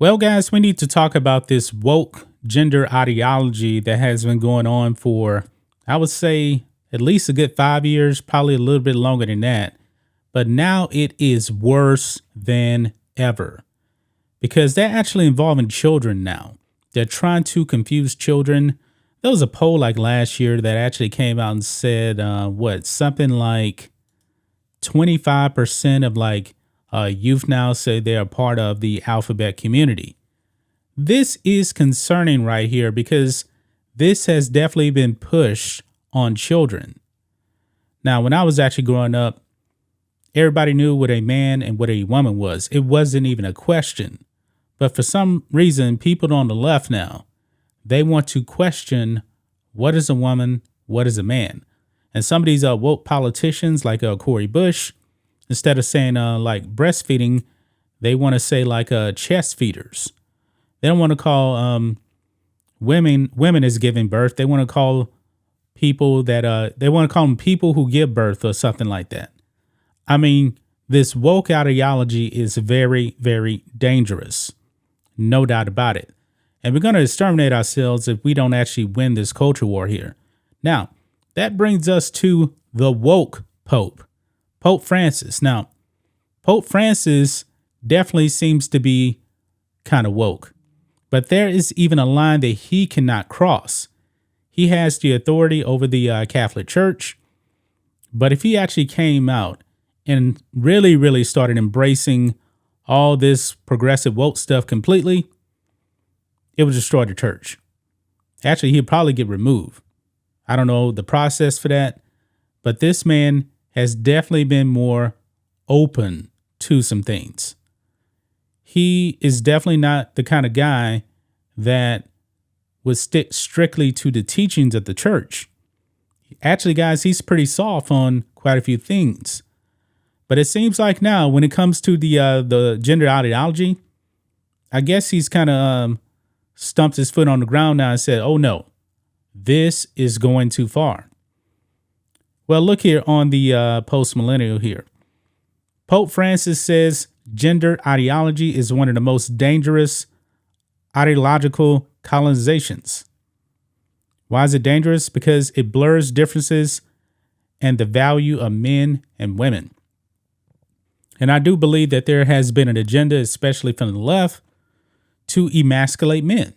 Well, guys, we need to talk about this woke gender ideology that has been going on for, I would say, at least a good 5 years, probably a little bit longer than that. But now it is worse than ever because they're actually involving children now. They're trying to confuse children. There was a poll like last year that actually came out and said, something like 25% of youth now say they are part of the alphabet community. This is concerning right here because this has definitely been pushed on children. Now, when I was actually growing up, everybody knew what a man and what a woman was. It wasn't even a question. But for some reason, people on the left now, they want to question what is a woman, what is a man. And some of these woke politicians like Corey Bush, instead of saying like breastfeeding, they want to say like chest feeders. They don't want to call women as giving birth. They want to call people that they want to call them people who give birth or something like that. I mean, this woke ideology is very, very dangerous. No doubt about it. And we're going to exterminate ourselves if we don't actually win this culture war here. Now, that brings us to the woke Pope, Pope Francis. Now, Pope Francis definitely seems to be kind of woke, but there is even a line that he cannot cross. He has the authority over the Catholic Church, but if he actually came out and really, really started embracing all this progressive woke stuff completely, it would destroy the church. Actually, he'd probably get removed. I don't know the process for that, but this man has definitely been more open to some things. He is definitely not the kind of guy that would stick strictly to the teachings of the church. Actually, guys, he's pretty soft on quite a few things. But it seems like now when it comes to the gender ideology, I guess he's kind of stumped his foot on the ground now and said, oh, no, this is going too far. Well, look here on the post-millennial here. Pope Francis says gender ideology is one of the most dangerous ideological colonizations. Why is it dangerous? Because it blurs differences and the value of men and women. And I do believe that there has been an agenda, especially from the left, to emasculate men.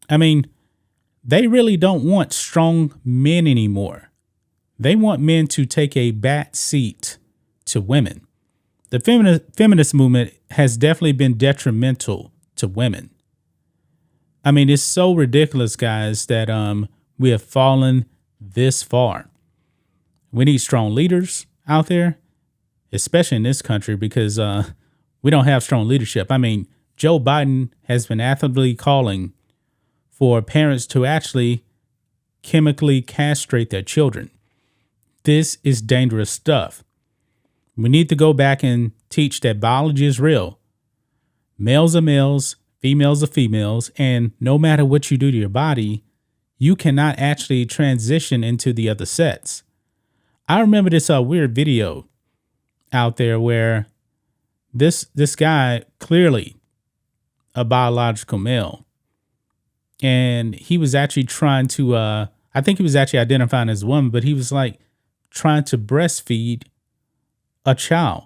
I mean, they really don't want strong men anymore. They want men to take a back seat to women. The feminist movement has definitely been detrimental to women. I mean, it's so ridiculous, guys, that we have fallen this far. We need strong leaders out there, especially in this country, because we don't have strong leadership. I mean, Joe Biden has been actively calling for parents to actually chemically castrate their children. This is dangerous stuff. We need to go back and teach that biology is real. Males are males, females are females, and no matter what you do to your body, you cannot actually transition into the other sex. I remember this weird video out there where this guy, clearly a biological male, and he was actually trying to I think he was actually identifying as a woman, but he was like trying to breastfeed a child,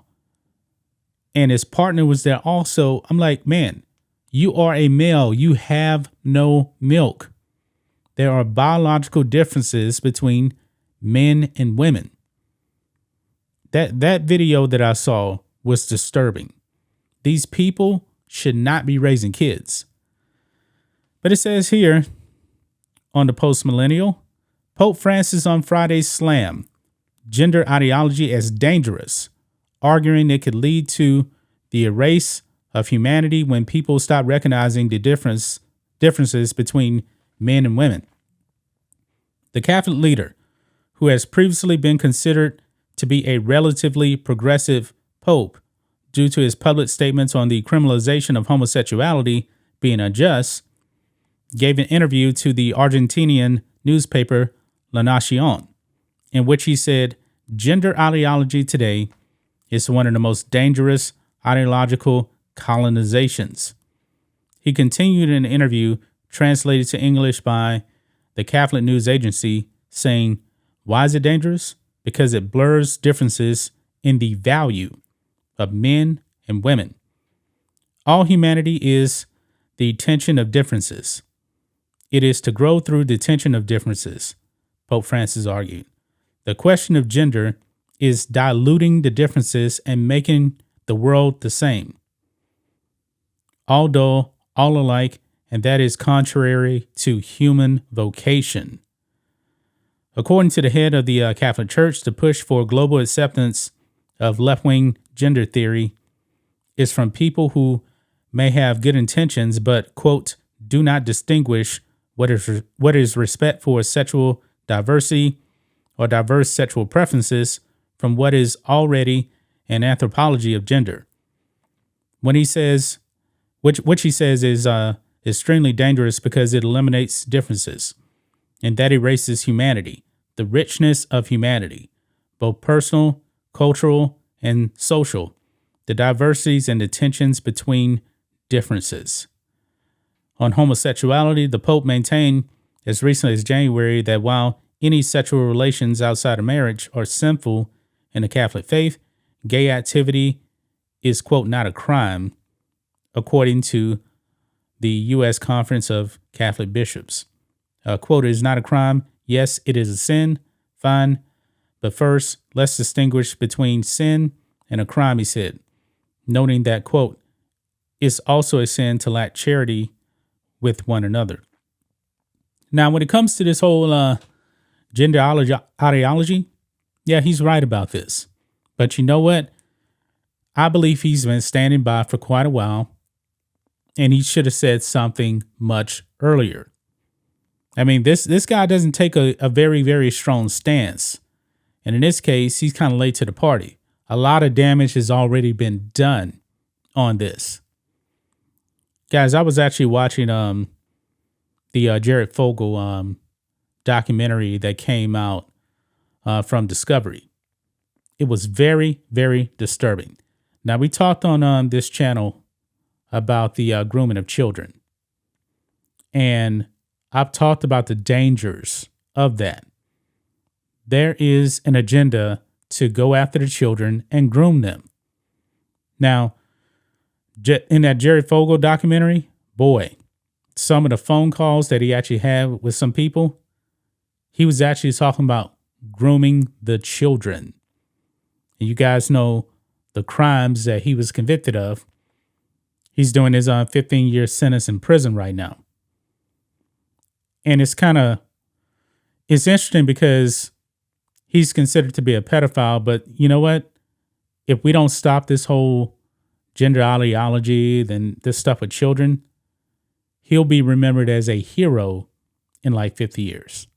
and his partner was there also. I'm like, man, you are a male, you have no milk. There are biological differences between men and women. That video that I saw was disturbing. These people should not be raising kids. But it says here on the post-millennial, Pope Francis on Friday's slam gender ideology as dangerous, arguing it could lead to the erase of humanity when people stop recognizing the differences between men and women. The Catholic leader, who has previously been considered to be a relatively progressive pope due to his public statements on the criminalization of homosexuality being unjust, gave an interview to the Argentinian newspaper La Nación, in which he said, gender ideology today is one of the most dangerous ideological colonizations. He continued in an interview translated to English by the Catholic News Agency, saying, "Why is it dangerous? Because it blurs differences in the value of men and women. All humanity is the tension of differences. It is to grow through the tension of differences," Pope Francis argued. "The question of gender is diluting the differences and making the world the same. All dull, all alike, and that is contrary to human vocation." According to the head of the Catholic Church, the push for global acceptance of left-wing gender theory is from people who may have good intentions, but, quote, "do not distinguish what is respect for sexual diversity or diverse sexual preferences from what is already an anthropology of gender." When he says, which he says is extremely dangerous because it eliminates differences and that erases humanity, the richness of humanity, both personal, cultural, and social, the diversities and the tensions between differences. On homosexuality, the Pope maintained as recently as January that while any sexual relations outside of marriage are sinful in the Catholic faith, gay activity is, quote, "not a crime," according to the U.S. Conference of Catholic Bishops. Quote, "It is not a crime. Yes, it is a sin. Fine. But first, let's distinguish between sin and a crime," he said, noting that, quote, "it's also a sin to lack charity with one another." Now, when it comes to this whole gender ideology, yeah, he's right about this. But you know what? I believe he's been standing by for quite a while, and he should have said something much earlier. I mean, this guy doesn't take a very, very strong stance. And in this case, he's kind of late to the party. A lot of damage has already been done on this. Guys, I was actually watching the Jared Fogle documentary that came out from Discovery. It was very, very disturbing. Now, we talked on this channel about the grooming of children. And I've talked about the dangers of that. There is an agenda to go after the children and groom them. Now, in that Jerry Fogle documentary, boy, some of the phone calls that he actually had with some people, he was actually talking about grooming the children. And you guys know the crimes that he was convicted of. He's doing his 15-year sentence in prison right now. And it's interesting because he's considered to be a pedophile, but you know what? If we don't stop this whole gender ideology, then this stuff with children, he'll be remembered as a hero in like 50 years.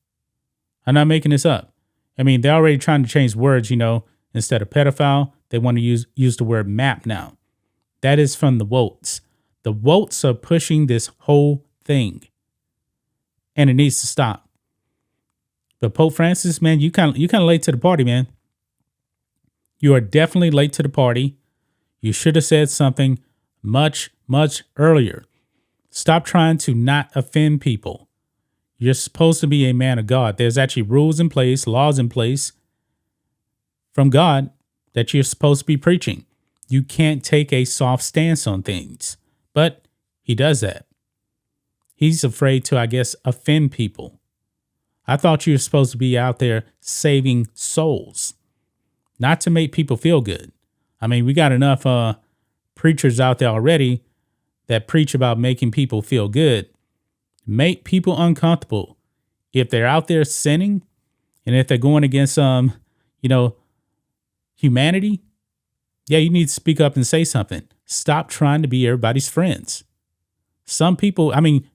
I'm not making this up. I mean, they're already trying to change words, instead of pedophile, they want to use the word map now. That is from the Wolts. The Wolts are pushing this whole thing, and it needs to stop. But Pope Francis, man, you kind of late to the party, man. You are definitely late to the party. You should have said something much, much earlier. Stop trying to not offend people. You're supposed to be a man of God. There's actually rules in place, laws in place from God that you're supposed to be preaching. You can't take a soft stance on things, but he does that. He's afraid to, I guess, offend people. I thought you were supposed to be out there saving souls, not to make people feel good. I mean, we got enough preachers out there already that preach about making people feel good. Make people uncomfortable. If they're out there sinning and if they're going against, humanity, yeah, you need to speak up and say something. Stop trying to be everybody's friends. Some people,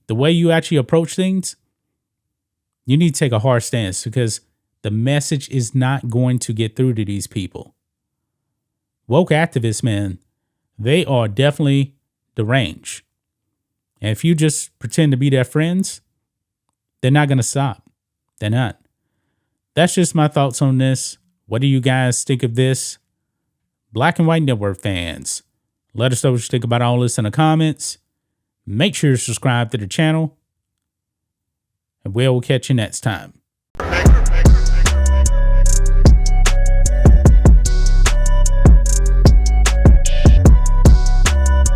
the way you actually approach things, you need to take a hard stance because the message is not going to get through to these people. Woke activists, man, they are definitely deranged. And if you just pretend to be their friends, they're not going to stop. They're not. That's just my thoughts on this. What do you guys think of this? Black and White Network fans, let us know what you think about all this in the comments. Make sure to subscribe to the channel, and we'll catch you next time.